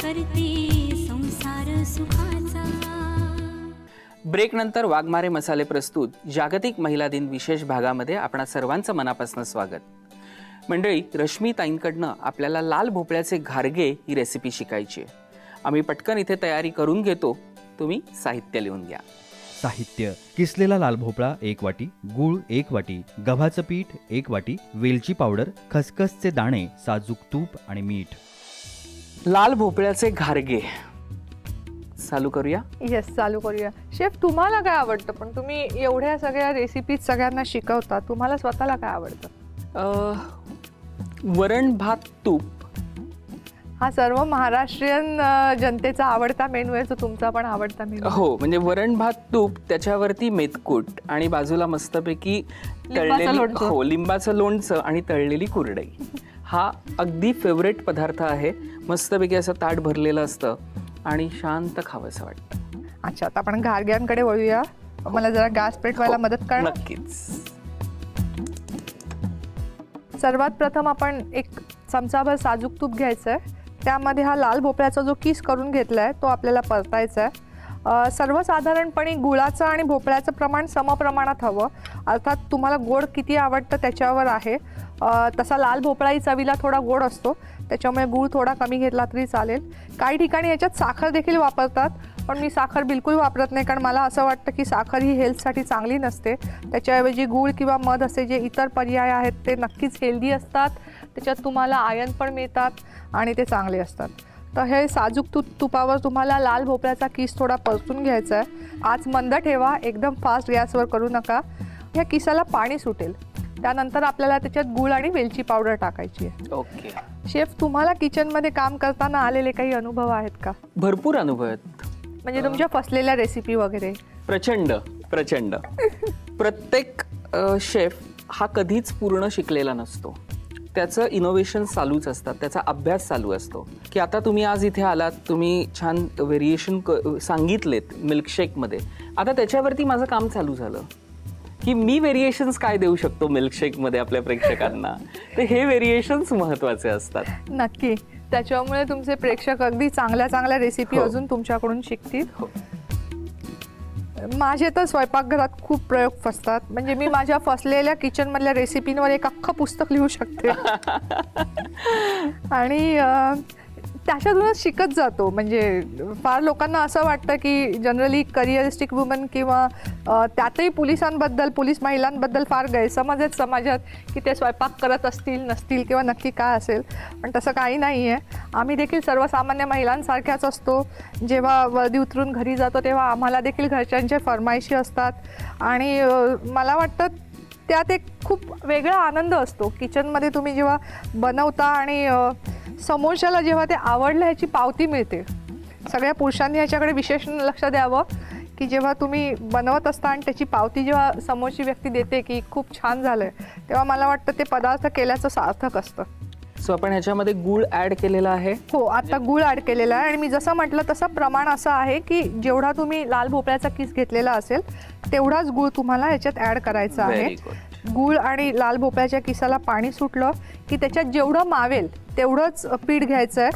करते संसार सुखाचा। ब्रेक नंतर वाघमारे मसाले प्रस्तुत जागतिक महिला दिन विशेष भागामध्ये आपणा सर्वांचं मनापासून स्वागत। मंडळी, रश्मी ताईंकडनं आपल्याला लाल भोपळ्याचे घारगे ही रेसिपी शिकायची आहे। आम्ही पटकन इथे तयारी करून घेतो, तुम्ही साहित्य लिहून घ्या। साहित्य: किसलेला लाल भोपळा 1 वाटी, गूळ 1 वाटी, गव्हाचं पीठ 1 वाटी, वेलची पावडर, खसखसचे दाणे, साजूक तूप आणि मीठ। लाल भोपळ्याचे घारगे चालू करूया। येस, चालू करूया। शेफ, तुम्हाला काय आवडतं? पण तुम्ही एवढ्या सगळ्या रेसिपीज सगळ्यांना शिकवता, तुम्हाला स्वतःला काय आवडतं? वरण भात तूप हा सर्व महाराष्ट्रीयन जनतेचा आवडता मेनू आहे, जो तुमचा पण आवडता मेनू। हो, म्हणजे वरण भात तूप, त्याच्यावरती मेथकूट आणि बाजूला मस्तपैकी लिंबाचं लोणचं आणि तळलेली कुरडई। हा अगदी फेवरेट पदार्थ आहे। मस्तपैकी असं ताट भरलेलं असतं आणि शांत खावंसं वाटतं। अच्छा, आता आपण घारग्यांकडे वळूया। मला जरा गॅस पेटवायला मदत करा। नक्कीच। सर्वात प्रथम आपण 1 चमचाभर साजूक तूप घ्यायचं आहे। त्यामध्ये हा लाल भोपळ्याचा जो किस करून घेतलाय तो आपल्याला परतायचा आहे। सर्वसाधारणपणे गुळाचं आणि भोपळ्याचं प्रमाण समप्रमाणात हवं, अर्थात तुम्हाला गोड किती आवडतं त्याच्यावर आहे। तसा लाल भोपळाही चवीला थोडा गोड असतो, त्याच्यामुळे गूळ थोडा कमी घेतला तरी चालेल। काही ठिकाणी याच्यात साखर देखील वापरतात, पण मी साखर बिलकुल वापरत नाही, कारण मला असं वाटतं की साखर ही हेल्थसाठी चांगली नसते। त्याच्याऐवजी गूळ किंवा मध असे जे इतर पर्याय आहेत ते नक्कीच हेल्दी असतात, त्याच्यात तुम्हाला आयर्न पण मिळतात आणि ते चांगले असतात। तर हे साजूक तुपावर तुम्हाला लाल भोपळ्याचा किस थोडा परतून घ्यायचा आहे। आज मंद ठेवा, एकदम फास्ट गॅसवर करू नका। ह्या किसाला पाणी सुटेल, त्यानंतर आपल्याला त्याच्यात गूळ आणि वेलची पावडर टाकायची आहे। ओके शेफ, तुम्हाला किचनमध्ये काम करताना आलेले काही अनुभव आहेत का? भरपूर अनुभव आहेत, म्हणजे तुमच्या फसलेल्या रेसिपी वगैरे? प्रचंड प्रचंड। प्रत्येक शेफ हा कधीच पूर्ण शिकलेला नसतो, त्याचं इनोव्हेशन चालूच असतात, त्याचा अभ्यास चालू असतो। की आता तुम्ही आज इथे आलात, तुम्ही छान व्हेरिएशन सांगितलेत मिल्कशेकमध्ये, आता त्याच्यावरती माझं काम चालू झालं की मी व्हेरिएशन्स काय देऊ शकतो मिल्कशेकमध्ये आपल्या प्रेक्षकांना। तर हे व्हेरिएशन्स महत्त्वाचे असतात। नक्की, त्याच्यामुळे तुमचे प्रेक्षक अगदी चांगल्या चांगल्या रेसिपी अजून तुमच्याकडून शिकतील। माझे तर स्वयंपाकघरात खूप प्रयोग फसतात, म्हणजे मी माझ्या फसलेल्या किचनमधल्या रेसिपींवर एक अख्खं पुस्तक लिहू शकते आणि त्याच्यातूनच शिकत जातो। म्हणजे फार लोकांना असं वाटतं की जनरली करिअरिस्टिक वुमन किंवा त्यातही पोलीस महिलांबद्दल फार गैरसमज आहेत समाजात की ते स्वयंपाक करत असतील नसतील किंवा नक्की काय असेल, पण तसं काही नाही आहे। आम्ही देखील सर्वसामान्य महिलांसारख्याच असतो। जेव्हा वर्दी उतरून घरी जातो तेव्हा आम्हाला देखील घरच्यांच्या फरमाईशी असतात आणि मला वाटतं त्यात एक खूप वेगळा आनंद असतो। किचनमध्ये तुम्ही जेव्हा बनवता आणि समोरच्याला जेव्हा ते आवडलं ह्याची पावती मिळते। सगळ्या पुरुषांनी ह्याच्याकडे विशेष लक्ष द्यावं की जेव्हा तुम्ही बनवत असता आणि त्याची पावती जेव्हा समोरची व्यक्ती देते की खूप छान झालंय, तेव्हा मला वाटतं ते पदार्थ केल्याचं सार्थक असतं। सो आपण ह्याच्यामध्ये गूळ ऍड केलेला आहे? हो, आता गूळ ऍड केलेला आहे आणि मी जसं म्हटलं तसं प्रमाण असं आहे की जेवढा तुम्ही लाल भोपळ्याचा किस घेतलेला असेल तेवढाच गूळ तुम्हाला ह्याच्यात ऍड करायचा आहे। गूळ आणि लाल भोपळ्याच्या किसाला पाणी सुटलं की त्याच्यात जेवढं मावेल तेवढंच पीठ घ्यायचं आहे।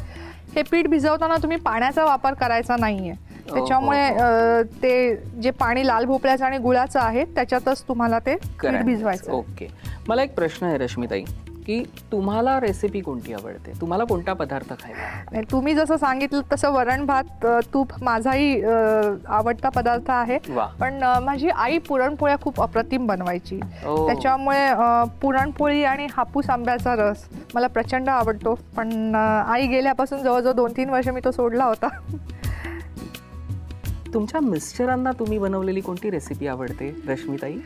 हे पीठ भिजवताना तुम्ही पाण्याचा वापर करायचा नाहीये, त्याच्यामुळे ते जे पाणी लाल भोपळ्याचं आणि गुळाचं आहे त्याच्यातच तुम्हाला ते पीठ भिजवायचं। ओके, मला एक प्रश्न आहे रश्मीताई की तुम्हाला रेसिपी कोणती आवडते? तुम्हाला कोणता पदार्थ खायला? तुम्ही जसं सांगितलं तसं वरण भात तूप माझाही आवडता पदार्थ आहे, पण माझी आई पुरणपोळ्या खूप अप्रतिम बनवायची, त्याच्यामुळे पुरणपोळी आणि हापूस आंब्याचा रस मला प्रचंड आवडतो। पण आई गेल्यापासून जवळजवळ 2-3 वर्ष मी तो सोडला होता। तुमच्या मिस्टरांना तुम्ही बनवलेली कोणती रेसिपी आवडते रश्मीताई?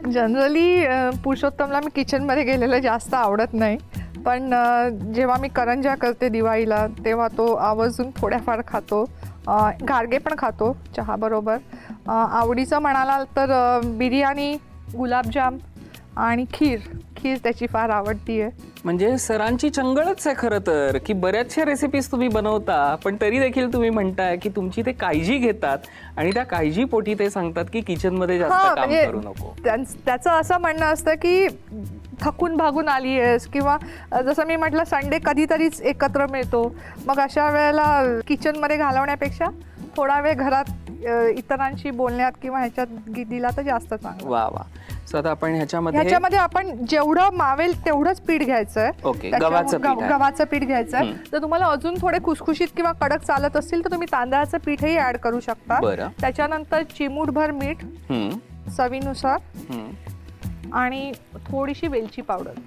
जनरली पुरुषोत्तमला मी किचनमध्ये गेलेलं जास्त आवडत नाही, पण जेव्हा मी करंजा करते दिवाळीला तेव्हा तो आवर्जून थोड्याफार खातो। घारगे पण खातो चहाबरोबर। आवडीचं म्हणाला तर बिर्याणी, गुलाबजाम आणि खीर त्याची फार आवडती आहे। म्हणजे सरांची चंगळच आहे खरं तर की बऱ्याचशा रेसिपीज तुम्ही बनवता, पण तरी देखील तुम्ही म्हणताय की तुमची ते काळजी घेतात आणि त्या काळजी पोटी ते सांगतात की किचनमध्ये जास्त काम करू नको। त्याचं असं म्हणणं असतं की थकून भागून आली आहेस किंवा जसं मी म्हटलं संडे कधीतरीच एकत्र मिळतो, मग अशा वेळेला किचनमध्ये घालवण्यापेक्षा थोडा वेळ घरात इतरांशी बोलण्यात किंवा ह्याच्यात दिला तर जास्त चांगलं. वा वा. सो आता आपण ह्याच्यामध्ये आपण जेवढं मावेल तेवढंच पीठ घ्यायचंय. ओके, गव्हाचं पीठ आहे. गव्हाचं पीठ घ्यायचंय. तर तुम्हाला अजून थोडे खुसखुशीत किंवा कडक चालत असतील तर तुम्ही तांदळाचं पीठही ऍड करू शकता. बरं. त्याच्यानंतर चिमूटभर मीठ चवीनुसार आणि थोडीशी वेलची पावडर.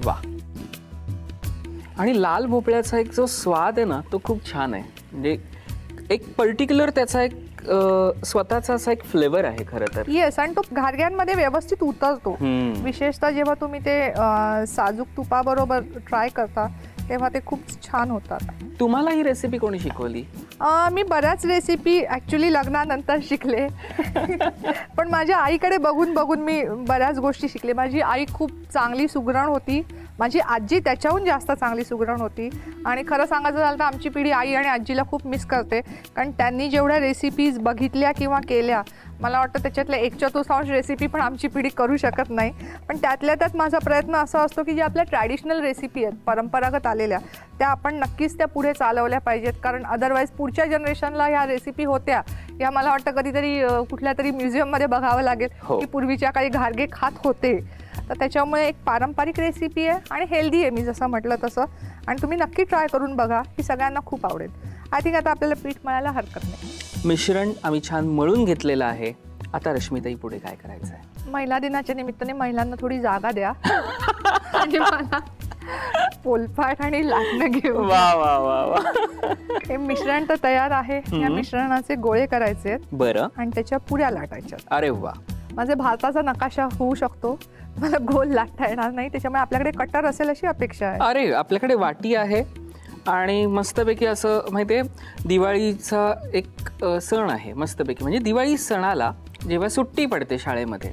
वा. आणि लाल भोपळ्याचा एक जो स्वाद आहे ना तो खूप छान आहे. म्हणजे एक पर्टिक्युलर त्याचा एक स्वतःचा असा एक फ्लेवर आहे खरं तर. येस, आणि तो घारग्यांमध्ये व्यवस्थित उतरतो. विशेषतः जेव्हा तुम्ही ते साजूक तुपाबरोबर ट्राय करता तेव्हा ते खूप छान होतात. तुम्हाला ही रेसिपी कोणी शिकवली? मी बऱ्याच रेसिपी ॲक्च्युली लग्नानंतर शिकले. पण माझ्या आईकडे बघून बघून मी बऱ्याच गोष्टी शिकले. माझी आई खूप चांगली सुगरण होती. माझी आजी त्याच्याहून जास्त चांगली सुगरण होती. आणि खरं सांगायचं झालं तर आमची पिढी आई आणि आजीला खूप मिस करते, कारण त्यांनी जेवढ्या रेसिपीज बघितल्या किंवा केल्या मला वाटतं त्याच्यातल्या 1/4 रेसिपी पण आमची पिढी करू शकत नाही. पण त्यातल्या त्यात माझा प्रयत्न असा असतो की ज्या आपल्या ट्रॅडिशनल रेसिपी आहेत परंपरागत आलेल्या त्या आपण नक्कीच त्या पुढे चालवल्या पाहिजेत, कारण अदरवाईज पुढच्या जनरेशनला ह्या रेसिपी होत्या या मला वाटतं कधीतरी कुठल्या तरी म्युझियममध्ये बघावं लागेल की पूर्वीच्या काही घारगे खात होते. तर त्याच्यामुळे एक पारंपरिक रेसिपी आहे आणि हेल्दी आहे मी जसं म्हटलं तसं, आणि तुम्ही नक्की ट्राय करून बघा, ही सगळ्यांना खूप आवडेल. आय थिंक आता आपल्याला पीठ मळायला हरकत नाही. मिश्रण आम्ही छान मळून घेतलेलं आहे. आता रश्मीताई पुढे काय करायचं आहे? महिला दिनाच्या निमित्ताने महिलांना थोडी जागा द्या आणि मला पोलपाट आणि लाटणं घेऊ. वा वा वा वा. हे मिश्रण तर तयार आहे. या मिश्रणाचे गोळे करायचे आहेत. बरं. आणि त्याच्या पुऱ्या लाटायच्या. अरे वा. माझे भारताचा नकाशा होऊ शकतो, मला गोल लाटता येणार नाही, त्याच्यामुळे आपल्याकडे कटर असेल अशी अपेक्षा आहे. अरे आपल्याकडे वाटी आहे आणि मस्तपैकी असं माहिती आहे दिवाळीचा एक सण आहे मस्तपैकी. म्हणजे दिवाळी सणाला जेव्हा सुट्टी पडते शाळेमध्ये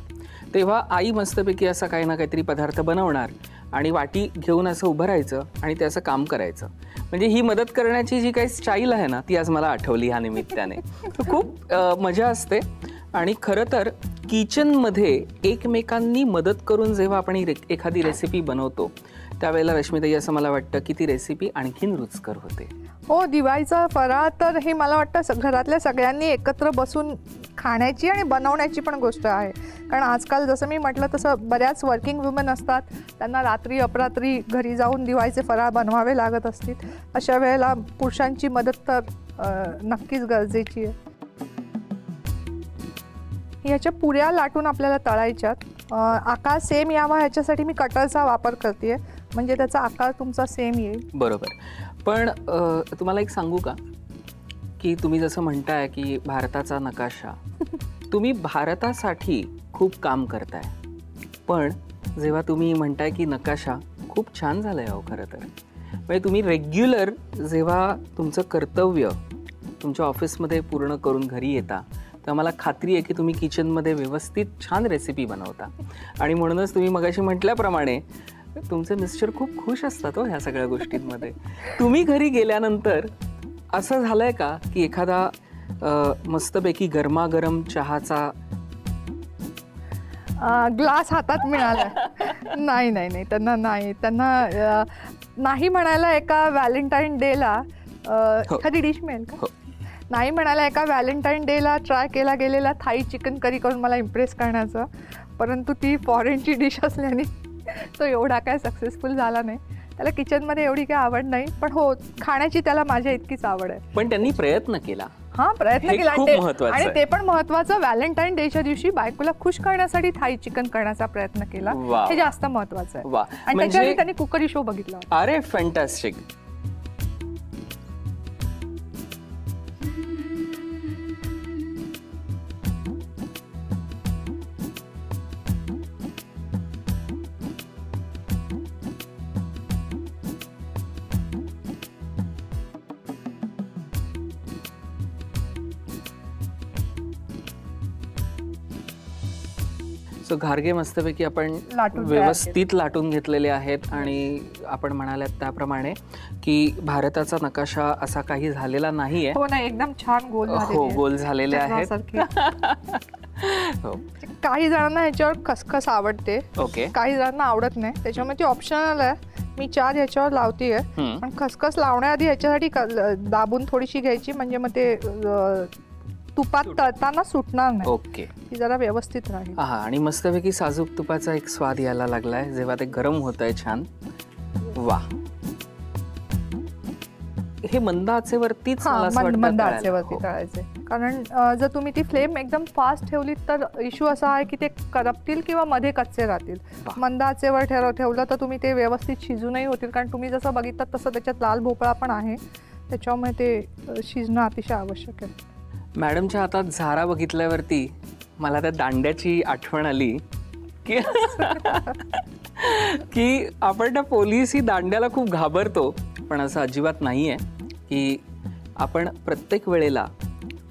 तेव्हा आई मस्तपैकी असा काही ना काहीतरी पदार्थ बनवणार आणि वाटी घेऊन असं उभं राहायचं आणि ते असं काम करायचं. म्हणजे ही मदत करण्याची जी काही स्टाईल आहे ना ती आज मला आठवली ह्या निमित्ताने. खूप मजा असते. आणि खरं तर किचनमध्ये एकमेकांनी मदत करून जेव्हा आपण एखादी रेसिपी बनवतो त्यावेळेला रश्मीताई असं मला वाटतं की ती रेसिपी आणखीन रुचकर होते. हो, दिवाळीचा फराळ तर हे मला वाटतं घरातल्या सगळ्यांनी एकत्र बसून खाण्याची आणि बनवण्याची पण गोष्ट आहे. कारण आजकाल जसं मी म्हटलं तसं बऱ्याच वर्किंग वुमन असतात, त्यांना रात्री अपरात्री घरी जाऊन दिवाळीचे फराळ बनवावे लागत असतील. अशा वेळेला पुरुषांची मदत तर नक्कीच गरजेची आहे. ह्याच्या पुऱ्या लाटून आपल्याला तळायच्यात. आकार सेम यावा ह्याच्यासाठी मी कटरचा वापर करते, म्हणजे त्याचा आकार तुमचा सेम येईल. बरोबर. पण तुम्हाला एक सांगू का की तुम्ही जसं म्हणताय की भारताचा नकाशा, तुम्ही भारतासाठी खूप काम करताय, पण जेव्हा तुम्ही म्हणताय की नकाशा खूप छान झालाय हो खरं तर. म्हणजे तुम्ही रेग्युलर जेव्हा तुमचं कर्तव्य तुमच्या ऑफिसमध्ये पूर्ण करून घरी येता तर मला खात्री आहे की तुम्ही किचनमध्ये व्यवस्थित छान रेसिपी बनवता. आणि म्हणूनच तुम्ही मगाशी म्हटल्याप्रमाणे तुमचे मिस्टर खूप खुश असतात हो ह्या सगळ्या गोष्टींमध्ये. तुम्ही घरी गेल्यानंतर असं झालंय का की एखादा मस्तपैकी गरमागरम चहाचा ग्लास हातात मिळाला? नाही त्यांना नाही म्हणायला एका व्हॅलेंटाईन डेला एखादी डिश मिळेल का? नाही म्हणायला एका व्हॅलेंटाईन डेला ट्राय केला गेलेला थाई चिकन करी करून मला इम्प्रेस करण्याचं, परंतु ती फॉरेनची डिश असल्याने तो एवढा काय सक्सेसफुल झाला नाही. त्याला किचनमध्ये एवढी काही आवड नाही, पण हो खाण्याची त्याला माझ्या इतकीच आवड आहे. पण त्यांनी प्रयत्न केला. हा, प्रयत्न केला. आणि ते पण महत्वाचं, व्हॅलेंटाईन डेच्या दिवशी बायकोला खुश करण्यासाठी थाई चिकन करण्याचा प्रयत्न केला. हे जास्त महत्वाचं आहे. आणि त्याच्यासाठी त्यांनी कुकरी शो बघितला. अरे फॅन्टास्टिक. सो घारगे मस्तपैकी आपण लाटून व्यवस्थित लाटून घेतलेले आहेत आणि आपण म्हणालात त्याप्रमाणे की भारताचा नकाशा असा काही झालेला नाहीये. हो नाही, एकदम छान गोल हो, गोल झालेले आहेत. हो. काही जणांना ह्याच्यावर खसखस आवडते, ओके, काही जणांना आवडत नाही, त्याच्यामुळे ती ऑप्शनल आहे. मी 4 ह्याच्यावर लावतीये, पण खसखस लावण्याआधी ह्याच्यासाठी दाबून थोडीशी घ्यायची, म्हणजे मग ते तुपात तळताना सुटणार नाही. ओके, ती जरा व्यवस्थित राहील. हा, आणि मस्तपैकी साजूक तुपाचा एक स्वाद यायला लागलाय जेव्हा ते गरम होत आहे. छान. वा, हे मंद आचेवरतीच मला असं वाटतं मंद तळायला. आचेवरती हो. तळायचे, कारण जर तुम्ही ती फ्लेम एकदम फास्ट ठेवली तर इश्यू असा आहे की ते करपतील किंवा मध्ये कच्चे राहतील. मंद आचेवर ठेवलं तर तुम्ही ते व्यवस्थित शिजूनही होतील, कारण तुम्ही जसं बघितलं तसं त्याच्यात लाल भोपळा पण आहे, त्याच्यामुळे ते शिजणं अतिशय आवश्यक आहे. मॅडमच्या हातात झारा बघितल्यावरती मला त्या दांड्याची आठवण आली की की आपण त्या पोलीस ही दांड्याला खूप घाबरतो, पण असं अजिबात नाही आहे की आपण प्रत्येक वेळेला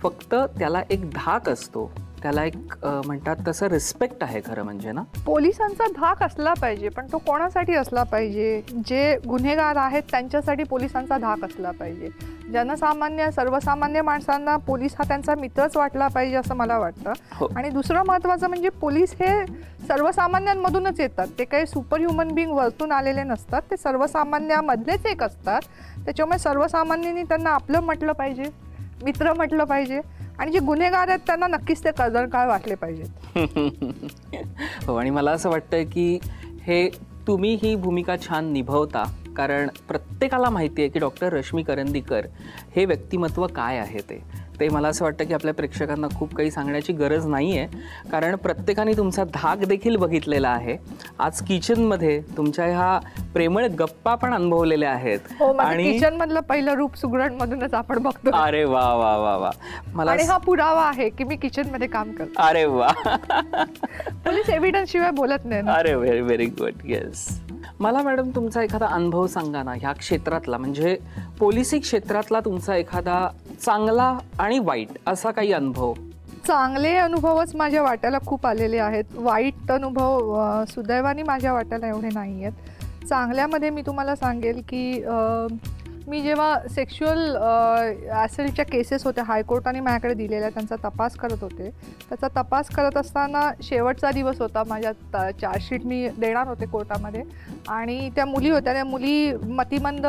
फक्त त्याला एक धाक असतो, त्याला एक म्हणतात तसं रिस्पेक्ट आहे खरं म्हणजे ना. पोलिसांचा धाक असला पाहिजे, पण तो कोणासाठी असला पाहिजे? जे गुन्हेगार आहेत त्यांच्यासाठी पोलिसांचा धाक असला पाहिजे. जनसामान्य सर्वसामान्य माणसांना पोलीस हा त्यांचा मित्रच वाटला पाहिजे असं मला वाटतं. हो. आणि दुसरं महत्त्वाचं म्हणजे पोलीस हे सर्वसामान्यांमधूनच येतात, ते काही सुपर ह्युमन बिंग वरतून आलेले नसतात, ते सर्वसामान्यामधलेच एक असतात. त्याच्यामुळे सर्वसामान्यांनी त्यांना आपलं म्हटलं पाहिजे, मित्र म्हटलं पाहिजे, आणि जे गुन्हेगार आहेत त्यांना नक्कीच ते कदरकाळ वाटले पाहिजेत. हो, आणि मला असं वाटतं की हे तुम्ही ही भूमिका छान निभवता, कारण प्रत्येकाला माहिती आहे की डॉक्टर रश्मी करंदीकर हे व्यक्तिमत्व काय आहे. ते मला असं वाटतं की आपल्या प्रेक्षकांना खूप काही सांगण्याची गरज नाही आहे, कारण प्रत्येकाने तुमचा धाक देखील बघितलेला आहे. आज किचनमध्ये तुमच्या ह्या प्रेमळ गप्पा पण अनुभवलेल्या आहेत. आणि किचन मधलं पहिलं रूप सुगरण मधूनच आपण बघतो. अरे वा वा वा वा, मला आणि हा पुरावा आहे की मी किचन मध्ये काम करतो. अरे वा, पोलीस एव्हिडन्स शिवाय बोलत नाही. अरे व्हेरी व्हेरी गुड. येस, मला मॅडम तुमचा एखादा अनुभव सांगा ना ह्या क्षेत्रातला, म्हणजे पोलिसी क्षेत्रातला तुमचा एखादा चांगला आणि वाईट असा काही अनुभव. चांगले अनुभवच माझ्या वाट्याला खूप आलेले आहेत, वाईट अनुभव सुदैवाने माझ्या वाट्याला एवढे नाही आहेत. चांगल्यामध्ये मी तुम्हाला सांगेल की मी जेव्हा सेक्शुअल ॲसिडच्या केसेस होत्या हायकोर्टाने माझ्याकडे दिलेल्या, त्यांचा तपास करत होते. त्याचा तपास करत असताना शेवटचा दिवस होता, माझ्या चार्जशीट मी देणार होते कोर्टामध्ये, आणि त्या मुली होत्या, त्या मुली मतिमंद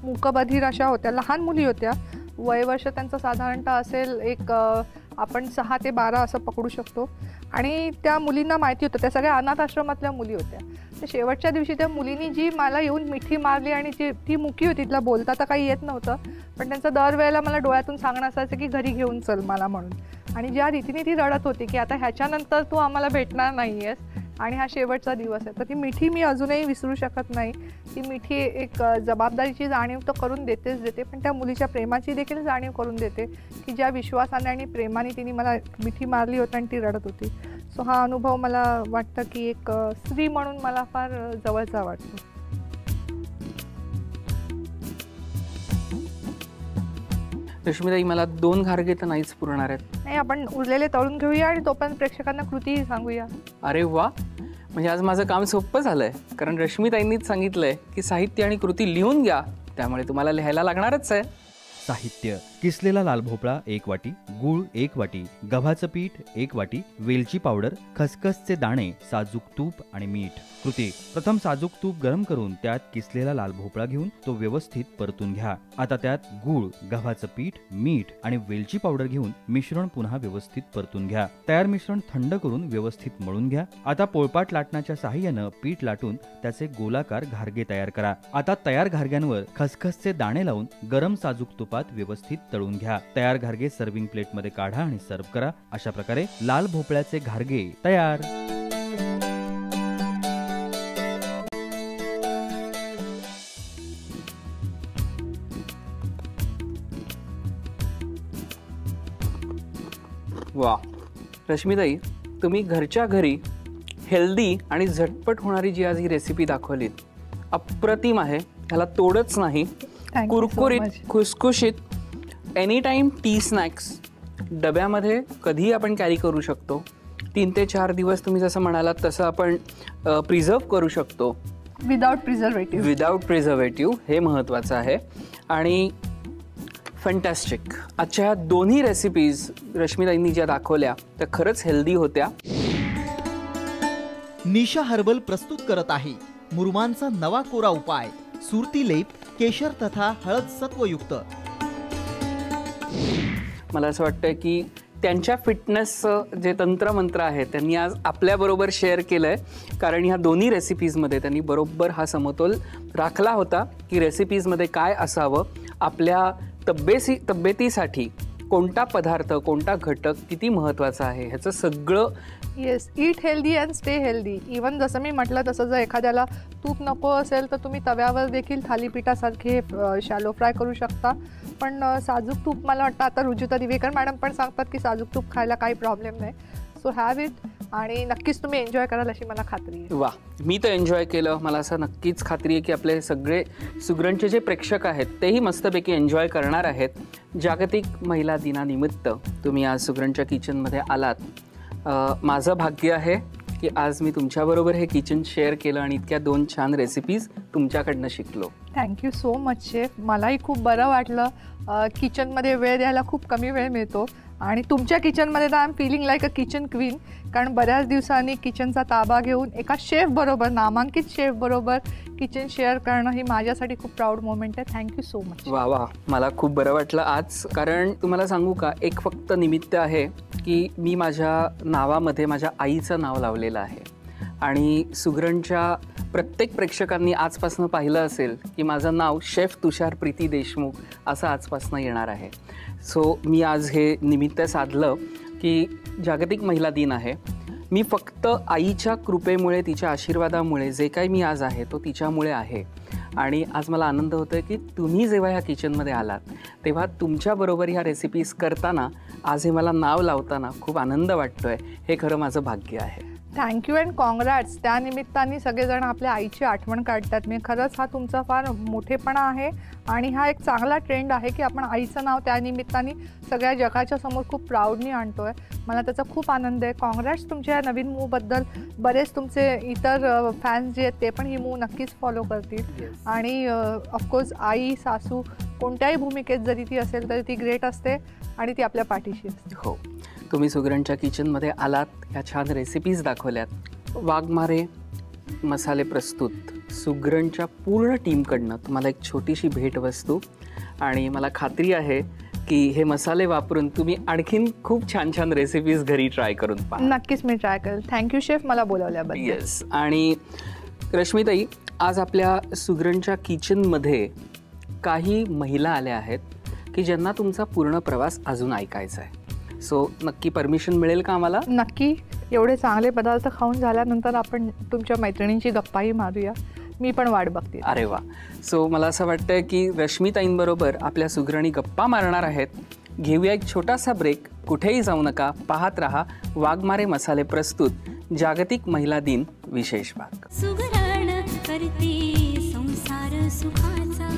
मूकबधीर अशा होत्या, लहान मुली होत्या. वयवर्ष त्यांचं साधारणतः असेल एक आपण 6 ते 12 असं पकडू शकतो. आणि त्या मुलींना माहिती होतं, त्या सगळ्या अनाथ आश्रमातल्या मुली होत्या. तर शेवटच्या दिवशी त्या मुलींनी जी मला येऊन मिठी मारली, आणि ती मुकी होती, तिला बोलता तर काही येत नव्हतं, पण त्यांचं दरवेळेला मला डोळ्यातून सांगणं असायचं की घरी घेऊन चल मला म्हणून. आणि ज्या रीतीने ती रडत होती की आता ह्याच्यानंतर तू आम्हाला भेटणार नाही आहेस आणि हा शेवटचा दिवस आहे, तर ती मिठी मी अजूनही विसरू शकत नाही. ती मिठी एक जबाबदारीची जाणीव तर करून देते, पण त्या मुलीच्या प्रेमाची देखील जाणीव करून देते की ज्या विश्वासाने आणि प्रेमाने तिने मला मिठी मारली होती आणि ती रडत होती. सो हा अनुभव मला वाटतं की एक स्त्री म्हणून मला फार जवळचा वाटतो. रश्मीताई, मला 2 घारगे तर नाहीच पुरणार आहेत. नाही, आपण उरलेले तळून घेऊया आणि तोपर्यंत प्रेक्षकांना कृतीही सांगूया. अरे वा, म्हणजे आज माझं काम सोपं झालंय, कारण रश्मीताईंनीच सांगितलंय की साहित्य आणि कृती लिहून घ्या, त्यामुळे तुम्हाला लिहायला लागणारच आहे. साहित्य: किसलेला लाल भोपळा 1 वाटी, गूळ 1 वाटी, गव्हाचं पीठ 1 वाटी, वेलची पावडर, खसखसचे दाणे, साजूक तूप आणि मीठ. कृती: प्रथम साजूक तूप गरम करून त्यात किसलेला लाल भोपळा घेऊन तो व्यवस्थित परतून घ्या. आता त्यात गूळ, गव्हाचं पीठ, मीठ आणि वेलची पावडर घेऊन मिश्रण पुन्हा व्यवस्थित परतून घ्या. तयार मिश्रण थंड करून व्यवस्थित मळून घ्या. आता पोळपाट लाटण्याच्या साहाय्यानं पीठ लाटून त्याचे गोलाकार घारगे तयार करा. आता तयार घारग्यांवर खसखसचे दाणे लावून गरम साजूक तुपात व्यवस्थित तळून घ्या. तयार घारगे सर्व्हिंग प्लेटमध्ये काढा आणि सर्व्ह करा. अशा प्रकारे लाल भोपळ्याचे घारगे तयार. वा, रश्मीताई, तुम्ही घरच्या घरी हेल्दी आणि झटपट होणारी जी आज ही रेसिपी दाखवलीत, अप्रतिम आहे. ह्याला तोडच नाही. कुरकुरीत, खुसखुशीत, एनी टाईम टी स्नॅक्स, डब्यामध्ये कधीही आपण कॅरी करू शकतो. 3 ते 4 दिवस तुम्ही जसं म्हणालात तसं आपण प्रिझर्व करू शकतो विदाउट प्रिझर्वेटिव्ह. विदाउट प्रिझर्वेटिव्ह, हे महत्त्वाचं आहे. आणि फॅन्टॅस्टिक, आजच्या ह्या दोन्ही रेसिपीज रश्मीताईंनी ज्या दाखवल्या त्या खरंच हेल्दी होत्या. निशा हर्बल प्रस्तुत करत आहे मुरुमांचा नवा कोरा उपाय, सुरती लेप, केशर तथा हळद सत्वयुक्त. मला असं वाटतं की त्यांच्या फिटनेसचं जे तंत्रमंत्र आहे त्यांनी आज आपल्याबरोबर शेअर केलं आहे, कारण ह्या दोन्ही रेसिपीजमध्ये त्यांनी बरोबर हा समतोल राखला होता की रेसिपीजमध्ये काय असावं, आपल्या तब्येतीसाठी कोणता पदार्थ, कोणता घटक किती महत्त्वाचा आहे ह्याचं सगळं. Yes, eat healthy and stay healthy. Even जसं मी म्हटलं तसं जर एखाद्याला तूप नको असेल तर तुम्ही तव्यावर देखील थालीपीठासारखे शॅलो फ्राय करू शकता. पण साजूक तूप मला वाटतं आता रुजुता दिवेकर मॅडम पण सांगतात की साजूक तूप खायला काही प्रॉब्लेम नाही. सो हॅव इट आणि नक्कीच तुम्ही एन्जॉय कराल अशी मला खात्री आहे. वा, मी तर एन्जॉय केलं. मला असं नक्कीच खात्री आहे की आपले सगळे सुगरणचे जे प्रेक्षक आहेत तेही मस्तपैकी एन्जॉय करणार आहेत. जागतिक महिला दिनानिमित्त तुम्ही आज सुगरणच्या किचनमध्ये आलात. माझं भाग्य आहे की आज मी तुमच्याबरोबर हे किचन शेअर केलं आणि इतक्या 2 छान रेसिपीज तुमच्याकडनं शिकलो. Thank you so much chef. मलाही खूप बरं वाटलं. किचनमध्ये वेळ द्यायला खूप कमी वेळ मिळतो आणि तुमच्या किचनमध्ये तर I am feeling like a kitchen queen, कारण बऱ्याच दिवसांनी किचनचा ताबा घेऊन एका शेफबरोबर, नामांकित शेफबरोबर किचन शेअर करणं ही माझ्यासाठी खूप प्राऊड मोमेंट आहे. Thank you so much. वा वा, मला खूप बरं वाटलं आज, कारण तुम्हाला सांगू का, एक फक्त निमित्त आहे की मी माझ्या नावामध्ये माझ्या आईचं नाव लावलेलं आहे आणि सुगरणच्या प्रत्येक प्रेक्षकांनी आजपासून पाहिलं असेल की माझं नाव शेफ तुषार प्रीती देशमुख असं आजपासून येणार आहे. सो मी आज हे निमित्त साधलं की जागतिक महिला दिन आहे. मी फक्त आईच्या कृपेमुळे, तिच्या आशीर्वादामुळे जे काही मी आज आहे तो तिच्यामुळे आहे. आणि आज मला आनंद होतो आहे की तुम्ही जेव्हा ह्या किचनमध्ये आलात तेव्हा तुमच्याबरोबर ह्या रेसिपीज करताना, आज हे मला नाव लावताना खूप आनंद वाटतो आहे. हे खरं माझं भाग्य आहे. Thank you and congrats. त्या निमित्ताने सगळेजण आपल्या आईची आठवण काढतात. मी खरंच हा तुमचा फार मोठेपणा आहे आणि हा एक चांगला ट्रेंड आहे की आपण आईचं नाव त्या निमित्ताने सगळ्या जगाच्या समोर खूप प्राऊडनी आणतो आहे. मला त्याचा खूप आनंद आहे. कॉंग्रॅट्स तुमच्या या नवीन मूवबद्दल. बरेच तुमचे इतर फॅन्स जे आहेत ते पण ही मूव नक्कीच फॉलो करतील. आणि ऑफकोर्स आई, सासू कोणत्याही भूमिकेत जरी ती असेल तरी ती ग्रेट असते आणि ती आपल्या पाठीशी असते. हो, तुम्ही सुगरणच्या किचनमध्ये आलात, ह्या छान रेसिपीज दाखवल्यात. वाघमारे मसाले प्रस्तुत सुगरणच्या पूर्ण टीमकडनं तुम्हाला एक छोटीशी भेटवस्तू, आणि मला खात्री आहे की हे मसाले वापरून तुम्ही आणखीन खूप छान छान रेसिपीज घरी ट्राय करून पहा. नक्कीच मी ट्राय करेल. थँक्यू शेफ मला बोलावल्याबद्दल. येस. आणि रश्मीताई, आज आपल्या सुगरणच्या किचनमध्ये काही महिला आल्या आहेत की ज्यांना तुमचा पूर्ण प्रवास अजून ऐकायचा आहे. सो नक्की परमिशन मिळेल का आम्हाला? नक्की. एवढे चांगले पदार्थ खाऊन झाल्यानंतर आपण तुमच्या मैत्रिणींची गप्पाही मारूया. मी पण वाट बघते. अरे वा. सो मला असं वाटतं की रश्मीताईंबरोबर आपल्या सुगरणी गप्पा मारणार आहेत. घेऊया एक छोटासा ब्रेक. कुठेही जाऊ नका, पाहत रहा वाघमारे मसाले प्रस्तुत जागतिक महिला दिन विशेष भाग. सुगरण करते संसार सुखाचा.